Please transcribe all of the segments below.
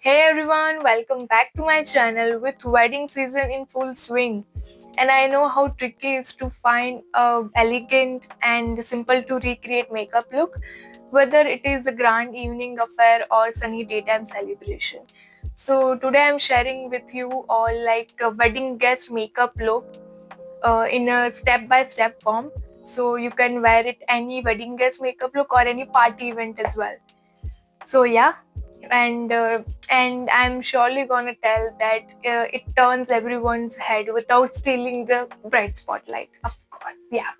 Hey everyone, welcome back to my channel with wedding season in full swing. And I know how tricky it is to find a elegant and simple to recreate makeup look, whether it is a grand evening affair or sunny daytime celebration. So today I'm sharing with you all like a wedding guest makeup look in a step-by-step form. So you can wear it any wedding guest makeup look or any party event as well. So yeah, and I'm surely gonna tell that it turns everyone's head without stealing the bright spotlight. Of course, yeah.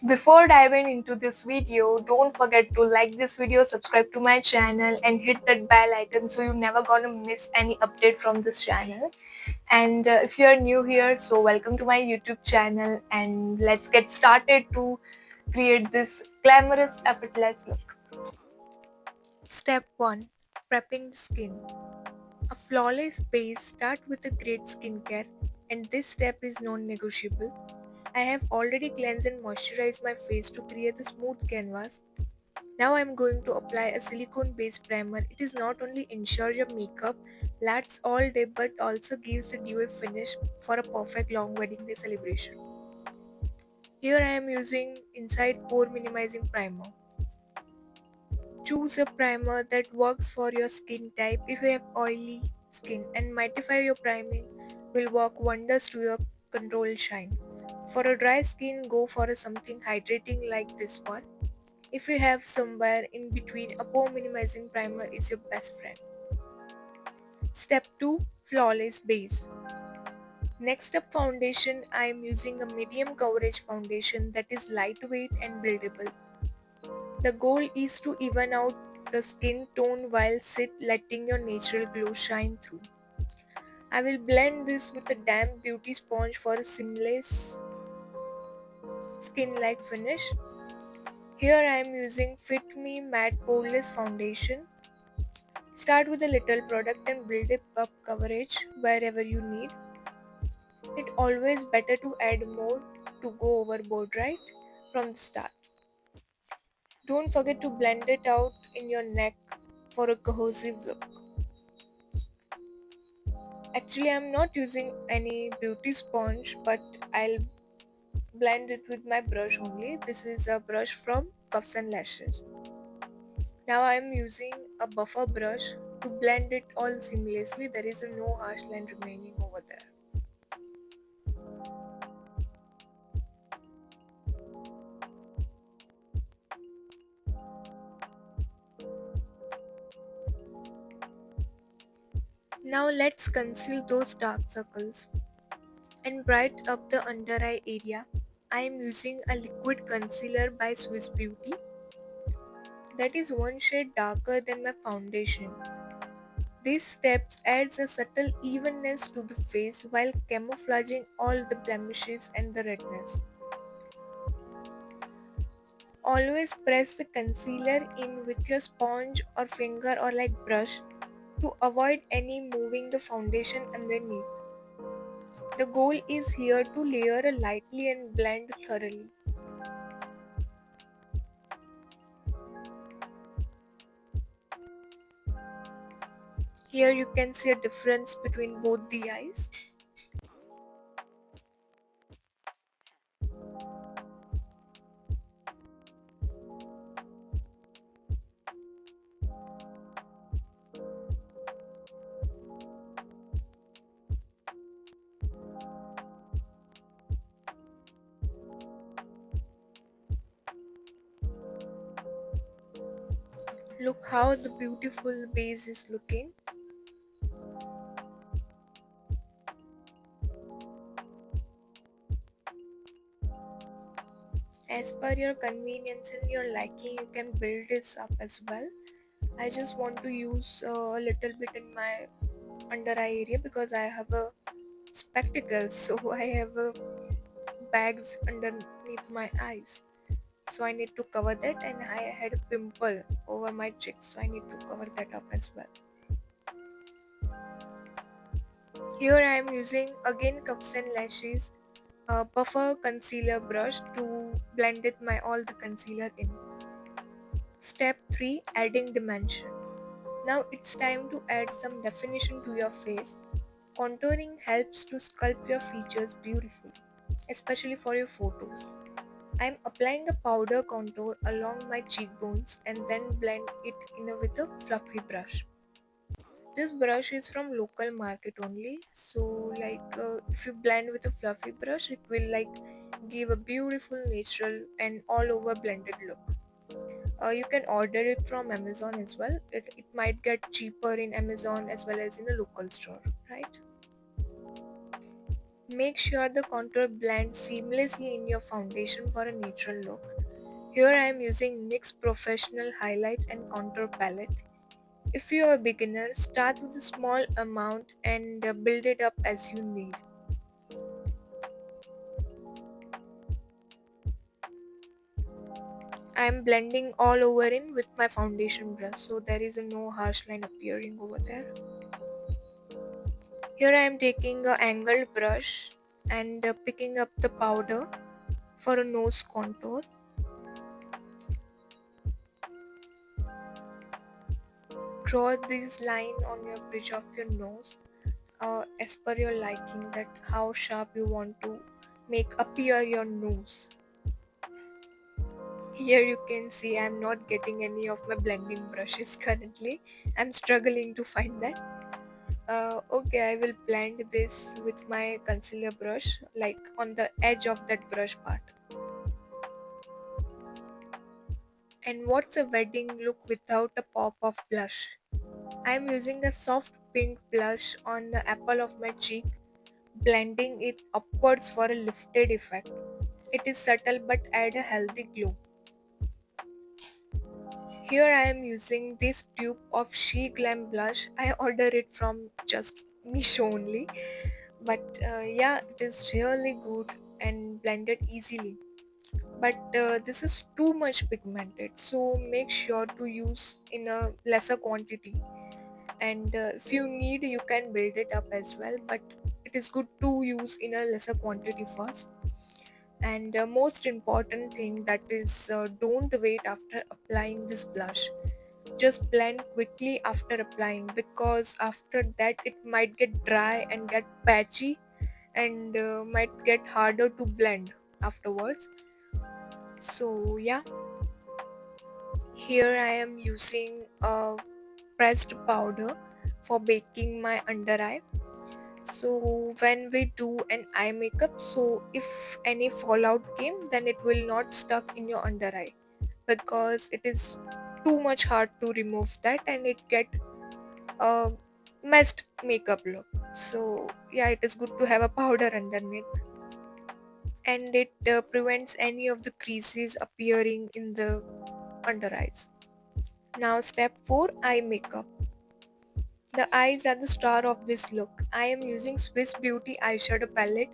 Before diving into this video, don't forget to like this video, subscribe to my channel, and hit that bell icon so you're never gonna miss any update from this channel. And if you're new here, so welcome to my YouTube channel, and let's get started to create this glamorous, effortless look. Step 1. Prepping the skin. A flawless base start with a great skincare, and this step is non-negotiable. I have already cleansed and moisturized my face to create a smooth canvas. Now I am going to apply a silicone based primer. It is not only ensure your makeup lasts all day but also gives the dewy finish for a perfect long wedding day celebration. Here I am using Inside Pore Minimizing Primer. Choose a primer that works for your skin type. If you have oily skin, and mattify your priming will work wonders to your controlled shine. For a dry skin, go for something hydrating like this one. If you have somewhere in between, a pore minimizing primer is your best friend. Step 2. Flawless base. Next up, foundation. I am using a medium coverage foundation that is lightweight and buildable. The goal is to even out the skin tone while sit letting your natural glow shine through. I will blend this with a damp beauty sponge for a seamless skin-like finish. Here I am using Me Matte Poreless Foundation. Start with a little product and build it up coverage wherever you need. It's always better to add more to go overboard, right? From the start. Don't forget to blend it out in your neck for a cohesive look. Actually, I'm not using any beauty sponge, but I'll blend it with my brush only. This is a brush from Cuffs and Lashes. Now I'm using a buffer brush to blend it all seamlessly. There is no harsh line remaining over there. Now let's conceal those dark circles and brighten up the under eye area. I am using a liquid concealer by Swiss Beauty that is one shade darker than my foundation. These steps adds a subtle evenness to the face while camouflaging all the blemishes and the redness. Always press the concealer in with your sponge or finger or like brush to avoid any moving the foundation underneath. The goal is here to layer lightly and blend thoroughly. Here you can see a difference between both the eyes. Look how the beautiful base is looking. As per your convenience and your liking, you can build this up as well. I just want to use a little bit in my under eye area because I have a spectacles, so I have bags underneath my eyes. So I need to cover that, and I had a pimple over my cheek, so I need to cover that up as well. Here I am using again Cuffs and Lashes buffer concealer brush to blend all the concealer in. Step 3. Adding dimension. Now it's time to add some definition to your face. Contouring helps to sculpt your features beautifully, especially for your photos. I'm applying a powder contour along my cheekbones and then blend it in with a fluffy brush. This brush is from local market only, so if you blend with a fluffy brush, it will give a beautiful natural and all over blended look. You can order it from Amazon as well. It might get cheaper in Amazon as well as in a local store, right? Make sure the contour blends seamlessly in your foundation for a natural look. Here I am using NYX Professional Highlight and Contour Palette. If you are a beginner, start with a small amount and build it up as you need. I am blending all over in with my foundation brush, so there is no harsh line appearing over there. Here I am taking a angled brush and picking up the powder for a nose contour. Draw this line on your bridge of your nose as per your liking, that how sharp you want to make appear your nose. Here you can see I'm not getting any of my blending brushes currently. I'm struggling to find that. Okay, I will blend this with my concealer brush, like on the edge of that brush part. And what's a wedding look without a pop of blush? I'm using a soft pink blush on the apple of my cheek, blending it upwards for a lifted effect. It is subtle but add a healthy glow. Here I am using this tube of She Glam blush. I ordered it from just Misho only, but yeah, it is really good and blended easily. But this is too much pigmented, so make sure to use in a lesser quantity. And if you need, you can build it up as well, but it is good to use in a lesser quantity first. And most important thing, that is don't wait after applying this blush. Just blend quickly after applying, because after that it might get dry and get patchy and might get harder to blend afterwards. So yeah, here I am using a pressed powder for baking my under eye. So when we do an eye makeup, so if any fallout came, then it will not stuck in your under eye, because it is too much hard to remove that and it get a messed makeup look. So yeah, it is good to have a powder underneath, and it prevents any of the creases appearing in the under eyes. Now step 4, eye makeup. The eyes are the star of this look. I am using Swiss Beauty eyeshadow palette,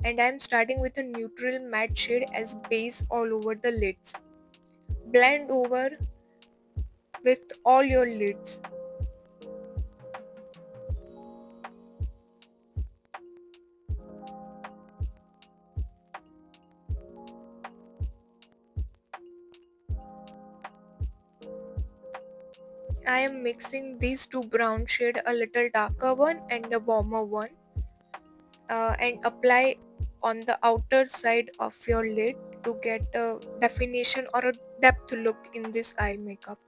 and I am starting with a neutral matte shade as base all over the lids. Blend over with all your lids. I am mixing these two brown shade, a little darker one and a warmer one, and apply on the outer side of your lid to get a definition or a depth look in this eye makeup.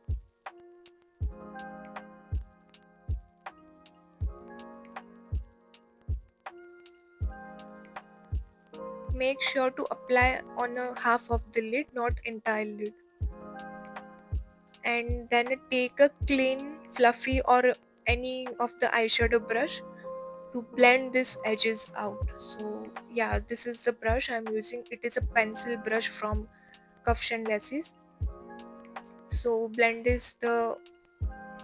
Make sure to apply on a half of the lid, not entire lid. And then take a clean, fluffy or any of the eyeshadow brush to blend these edges out. So yeah, this is the brush I'm using. It is a pencil brush from Cuffs and Laces. So blend is the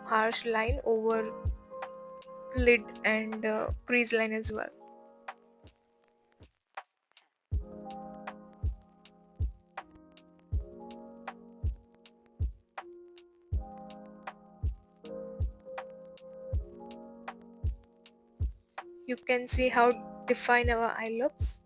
harsh line over lid and crease line as well. You can see how define our eye looks.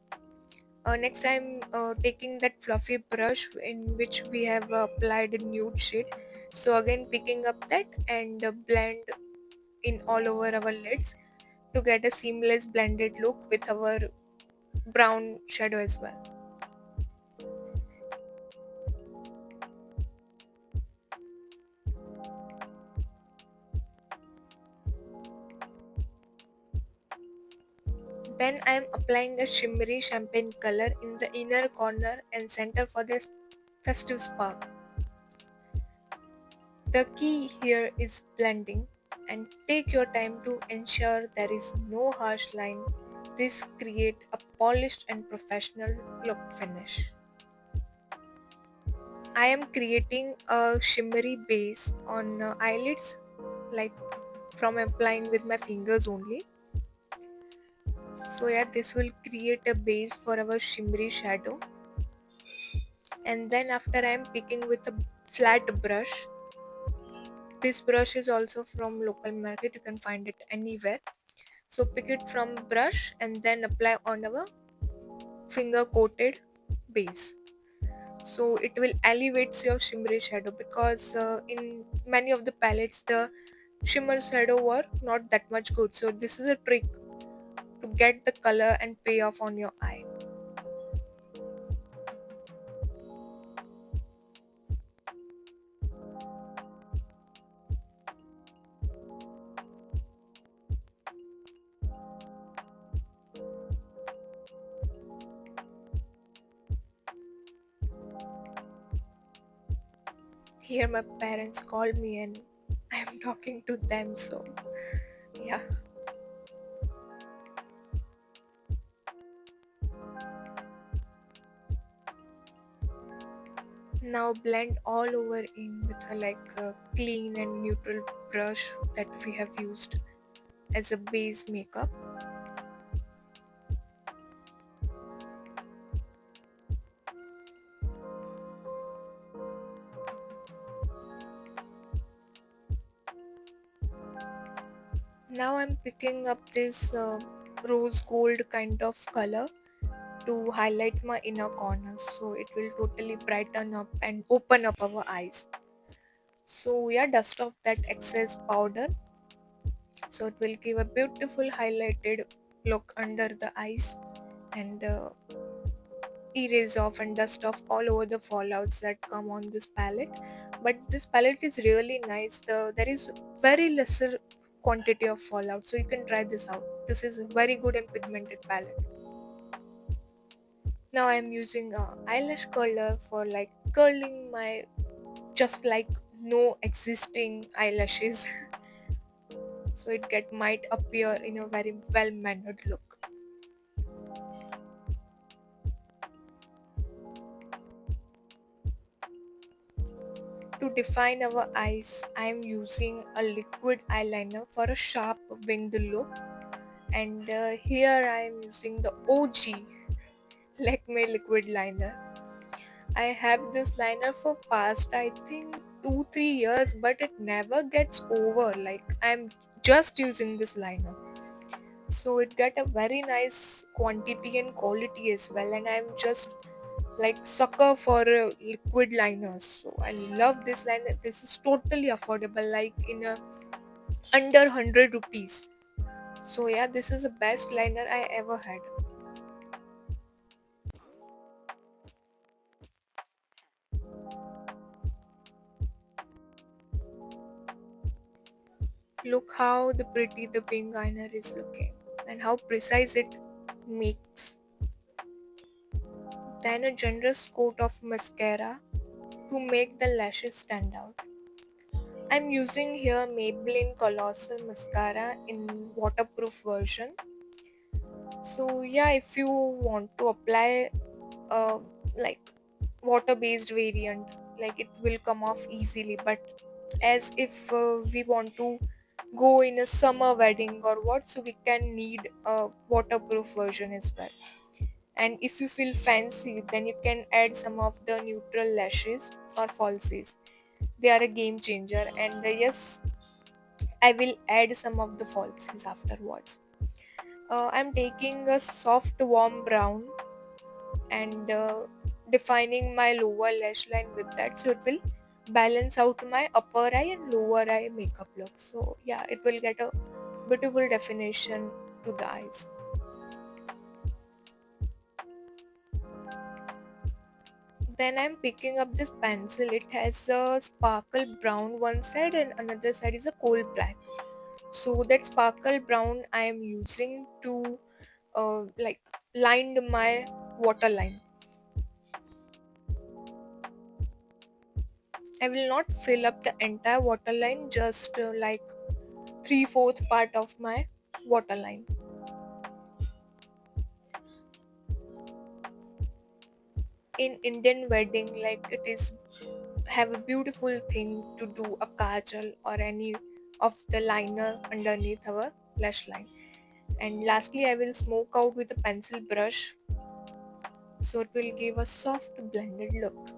Next I'm taking that fluffy brush in which we have applied a nude shade. So again picking up that and blend in all over our lids to get a seamless blended look with our brown shadow as well. Then I am applying a shimmery champagne color in the inner corner and center for this festive spark. The key here is blending and take your time to ensure there is no harsh line. This create a polished and professional look finish. I am creating a shimmery base on eyelids like from applying with my fingers only. So yeah, this will create a base for our shimmery shadow. And then after I am picking with a flat brush. This brush is also from local market, you can find it anywhere. So pick it from brush and then apply on our finger coated base. So it will elevates your shimmery shadow because in many of the palettes the shimmer shadow were not that much good. So this is a trick to get the color and pay off on your eye. Here my parents called me and I am talking to them, so yeah. Now blend all over in with a clean and neutral brush that we have used as a base makeup. Now I'm picking up this rose gold kind of color to highlight my inner corners, so it will totally brighten up and open up our eyes. So yeah, dust off that excess powder, so it will give a beautiful highlighted look under the eyes and erase off and dust off all over the fallouts that come on this palette. But this palette is really nice, there is very lesser quantity of fallout, so you can try this out. This is a very good and pigmented palette. Now I'm using a eyelash curler for like curling my just like no existing eyelashes so it get might appear in a very well mannered look. To define our eyes, I am using a liquid eyeliner for a sharp winged look, and here I am using the OG Lakme Liquid Liner. I have this liner for past I think 2-3 years, but it never gets over. Like I'm just using this liner, so it get a very nice quantity and quality as well, and I'm just like sucker for liquid liners, so I love this liner. This is totally affordable, like in a under 100 rupees. So yeah, this is the best liner I ever had. Look how the pretty the wing liner is looking and how precise it makes. Then a generous coat of mascara to make the lashes stand out. I'm using here Maybelline Colossal Mascara in waterproof version. So yeah, if you want to apply a like water based variant, like it will come off easily, but as if we want to go in a summer wedding or what, so we can need a waterproof version as well. And if you feel fancy, then you can add some of the neutral lashes or falsies. They are a game changer, and yes, I will add some of the falsies afterwards. I'm taking a soft warm brown and defining my lower lash line with that, so it will balance out my upper eye and lower eye makeup look. So yeah, it will get a beautiful definition to the eyes. Then I'm picking up this pencil. It has a sparkle brown one side and another side is a coal black. So that sparkle brown I am using to like lined my waterline. I will not fill up the entire waterline, just like 3/4 part of my waterline. In Indian wedding, like it is have a beautiful thing to do a kajal or any of the liner underneath our lash line. And lastly, I will smoke out with a pencil brush, so it will give a soft blended look.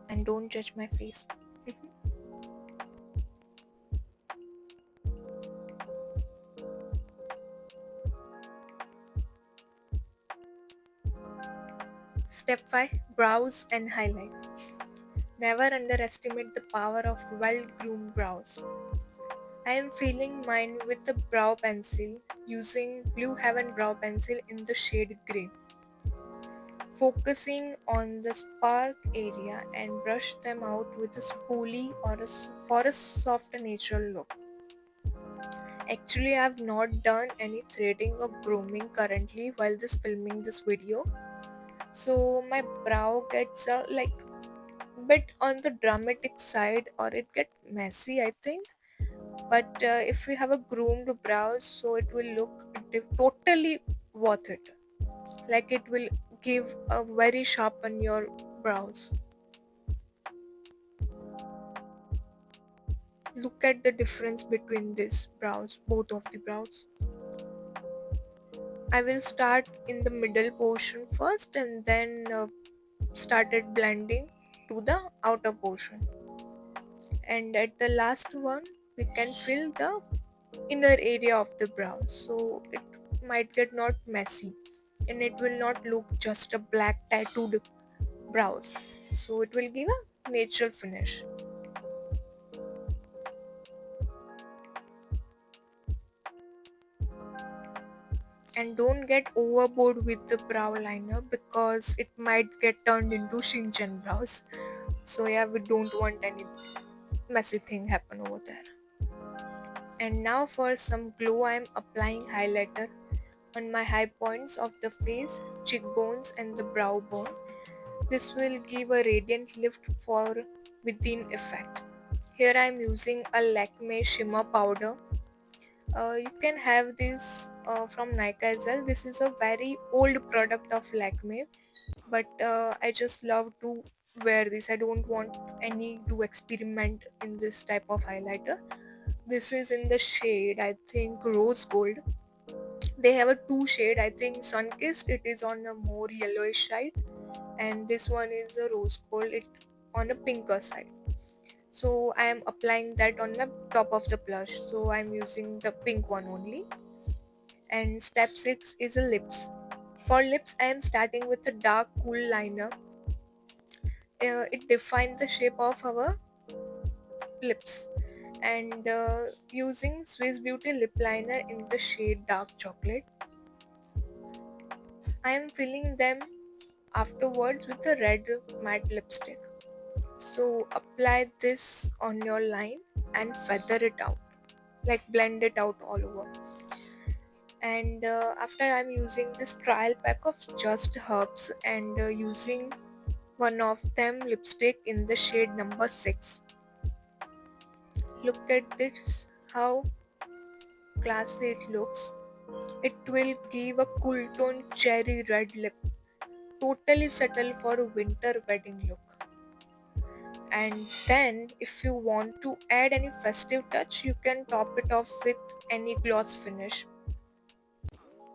And don't judge my face. Step 5, brows and highlight. Never underestimate the power of well groomed brows. I am filling mine with the brow pencil using Blue Heaven brow pencil in the shade grey, focusing on the spark area and brush them out with a spoolie for a soft natural look. Actually, I have not done any threading or grooming currently while this filming this video, so my brow gets like bit on the dramatic side or it get messy, I think. But if you have a groomed brows, so it will look totally worth it. Like it will give a very sharp on your brows. Look at the difference between these brows, both of the brows. I will start in the middle portion first and then started blending to the outer portion. And at the last one, we can fill the inner area of the brow, so it might get not messy and it will not look just a black tattooed brows, so it will give a natural finish. And don't get overboard with the brow liner because it might get turned into Shinchan brows. So yeah, we don't want any messy thing happen over there. And now for some glow, I'm applying highlighter on my high points of the face, cheekbones and the brow bone. This will give a radiant lift for within effect. Here I am using a Lakme shimmer powder. You can have this from Nykaa as well. This is a very old product of Lakme, but I just love to wear this. I don't want any to experiment in this type of highlighter. This is in the shade, I think, rose gold. They have a two shade, I think sun kissed, it is on a more yellowish side, and this one is a rose gold, it on a pinker side. So I am applying that on the top of the blush, so I'm using the pink one only. And step 6 is a lips. For lips, I am starting with a dark cool liner. It defines the shape of our lips. And using Swiss Beauty lip liner in the shade dark chocolate, I am filling them afterwards with a red matte lipstick. So apply this on your line and feather it out, like blend it out all over. And after I'm using this trial pack of Just Herbs and using one of them lipstick in the shade number 6. Look at this, how classy it looks. It will give a cool tone cherry red lip, totally subtle for a winter wedding look. And then if you want to add any festive touch, you can top it off with any gloss finish,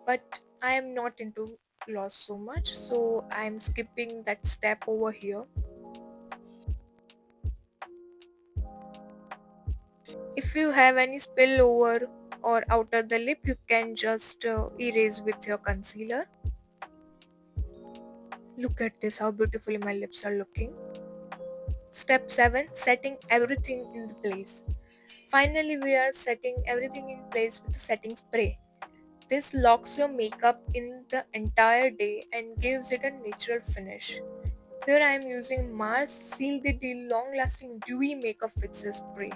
but I am not into gloss so much, so I am skipping that step over here. If you have any spillover or outer the lip, you can just erase with your concealer. Look at this, how beautifully my lips are looking. Step 7, setting everything in the place. Finally, we are setting everything in place with the setting spray. This locks your makeup in the entire day and gives it a natural finish. Here I am using Mars Seal the Deal Long Lasting Dewy Makeup Fixer Spray.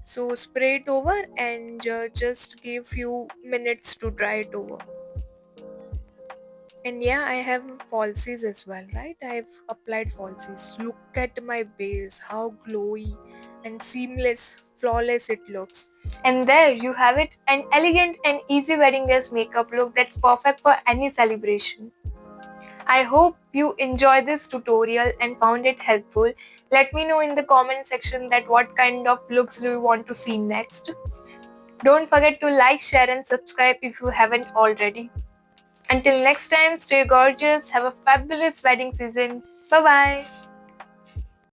So spray it over and just give few minutes to dry it over. And yeah, I have falsies as well, right? I've applied falsies. Look at my base, how glowy and seamless, flawless it looks. And there you have it, an elegant and easy wedding dress makeup look that's perfect for any celebration. I hope you enjoyed this tutorial and found it helpful. Let me know in the comment section that what kind of looks do you want to see next. Don't forget to like, share and subscribe if you haven't already. Until next time, stay gorgeous, have a fabulous wedding season. Bye bye.